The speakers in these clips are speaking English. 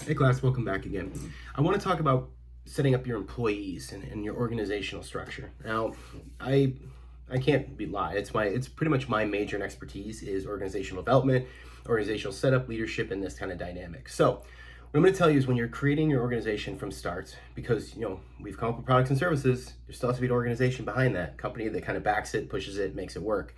Hey class, welcome back again. I want to talk about setting up your employees and your organizational structure. Now, I I can't be lie. It's pretty much my major and expertise is organizational development, organizational setup, leadership, and this kind of dynamic. So, what I'm going to tell you is when you're creating your organization from start, because we've come up with products and services, there still has to be an organization behind that company that kind of backs it, pushes it, makes it work.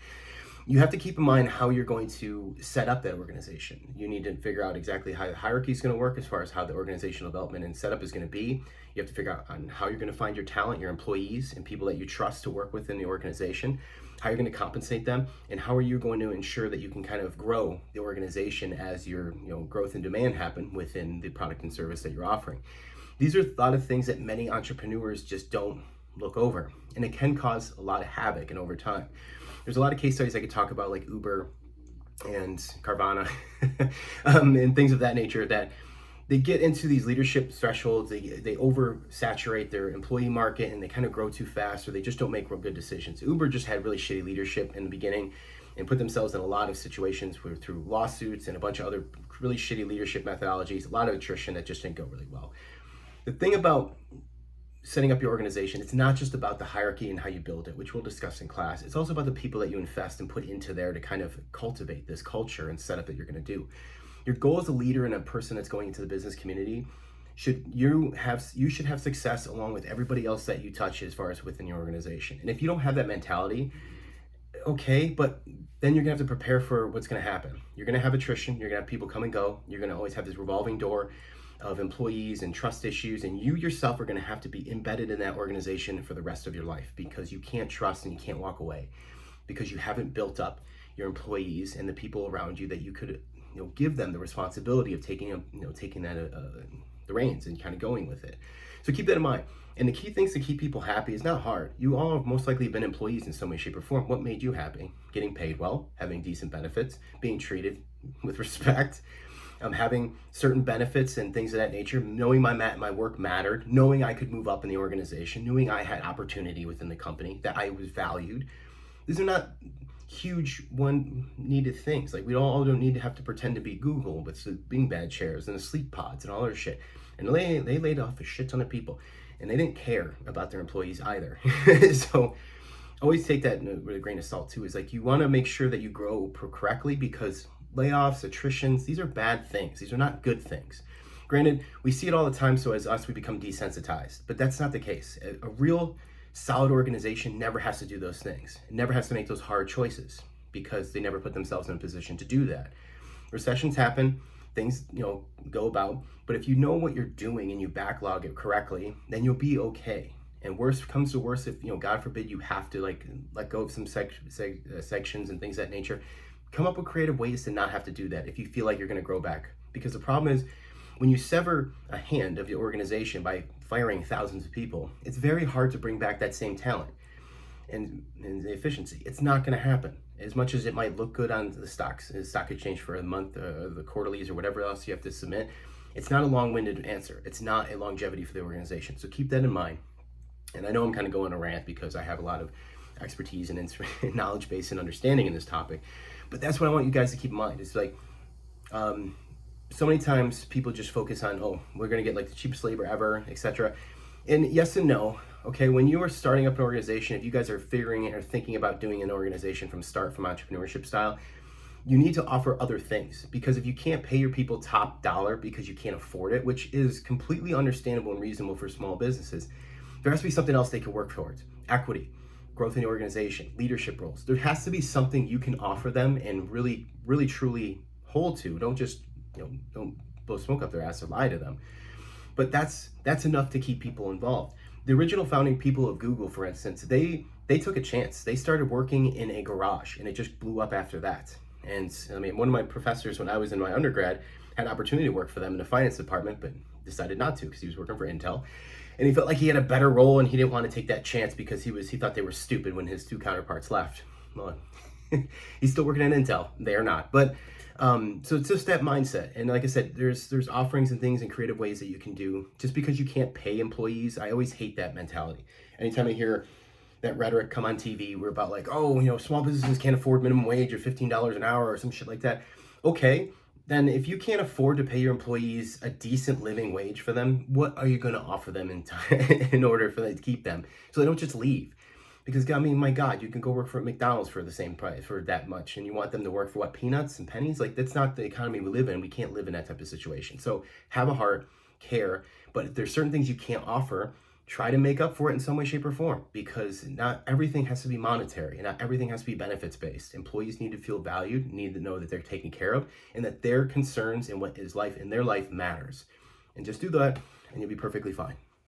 You have to keep in mind how you're going to set up that organization. You need to figure out exactly how the hierarchy is going to work as far as how the organizational development and setup is going to be. You have to figure out on how you're going to find your talent, your employees, and people that you trust to work within the organization, how you're going to compensate them, and how are you going to ensure that you can kind of grow the organization as your growth and demand happen within the product and service that you're offering. These are a lot of things that many entrepreneurs just don't look over, and it can cause a lot of havoc and over time. There's a lot of case studies I could talk about, like Uber and Carvana, and things of that nature, that they get into these leadership thresholds. They oversaturate their employee market, and they kind of grow too fast, or they just don't make real good decisions. Uber just had really shitty leadership in the beginning, and put themselves in a lot of situations where through lawsuits and a bunch of other really shitty leadership methodologies, a lot of attrition that just didn't go really well. The thing about setting up your organization, it's not just about the hierarchy and how you build it, which we'll discuss in class. It's also about the people that you invest and put into there to kind of cultivate this culture and setup that you're going to do. Your goal as a leader and a person that's going into the business community, you should have success along with everybody else that you touch as far as within your organization. And if you don't have that mentality, okay, but then you're gonna have to prepare for what's gonna happen. You're gonna have attrition, you're gonna have people come and go, you're gonna always have this revolving door of employees and trust issues, and you yourself are gonna have to be embedded in that organization for the rest of your life, because you can't trust and you can't walk away because you haven't built up your employees and the people around you that you could give them the responsibility of taking the reins and kind of going with it. So keep that in mind. And the key things to keep people happy is not hard. You all have most likely been employees in some way, shape, or form. What made you happy? Getting paid well, having decent benefits, being treated with respect, having certain benefits and things of that nature, knowing my work mattered, knowing I could move up in the organization, knowing I had opportunity within the company, that I was valued. These are not huge one needed things. Like, we all don't need to have to pretend to be Google with the beanbag chairs and the sleep pods and all their shit. And they laid off a shit ton of people, and they didn't care about their employees either. So always take that with a grain of salt too. Is like, you want to make sure that you grow correctly, because layoffs, attritions, these are bad things. These are not good things. Granted, we see it all the time, so as us, we become desensitized, but that's not the case. A real solid organization never has to do those things. It never has to make those hard choices, because they never put themselves in a position to do that. Recessions happen, things go about, but if you know what you're doing and you backlog it correctly, then you'll be okay. And worst comes to worst, if God forbid you have to let go of some sections and things of that nature, come up with creative ways to not have to do that if you feel like you're going to grow back. Because the problem is, when you sever a hand of your organization by firing thousands of people, it's very hard to bring back that same talent and the efficiency. It's not going to happen. As much as it might look good on the stock exchange for a month, the quarterlies or whatever else you have to submit, it's not a long-winded answer. It's not a longevity for the organization. So keep that in mind. And I know I'm kind of going on a rant because I have a lot of expertise and knowledge base and understanding in this topic, but that's what I want you guys to keep in mind. It's like, so many times people just focus on, oh, we're going to get like the cheapest labor ever, etc. And yes and no. Okay, when you are starting up an organization, if you guys are figuring it or thinking about doing an organization from start, from entrepreneurship style, you need to offer other things. Because if you can't pay your people top dollar because you can't afford it, which is completely understandable and reasonable for small businesses, there has to be something else they can work towards. Equity, growth in the organization, leadership roles. There has to be something you can offer them and really, really, truly hold to. Don't just don't blow smoke up their ass or lie to them. But that's enough to keep people involved. The original founding people of Google, for instance, they took a chance. They started working in a garage, and it just blew up after that. And I mean, one of my professors when I was in my undergrad had an opportunity to work for them in the finance department, but decided not to because he was working for Intel. And he felt like he had a better role, and he didn't want to take that chance because he thought they were stupid when his two counterparts left. Well, he's still working at Intel. They are not. But so it's just that mindset. And like I said, there's offerings and things and creative ways that you can do. Just because you can't pay employees, I always hate that mentality. Anytime I hear that rhetoric come on TV, we're about like, oh, small businesses can't afford minimum wage or $15 an hour or some shit like that. Okay, then if you can't afford to pay your employees a decent living wage for them, what are you going to offer them in time in order for them to keep them so they don't just leave? Because I mean, my God, you can go work for McDonald's for the same price for that much, and you want them to work for what, peanuts and pennies? Like, that's not the economy we live in. We can't live in that type of situation. So have a heart, care, but if there's certain things you can't offer, try to make up for it in some way, shape, or form, because not everything has to be monetary and not everything has to be benefits based. Employees need to feel valued, need to know that they're taken care of, and that their concerns and what is life in their life matters. And just do that, and you'll be perfectly fine.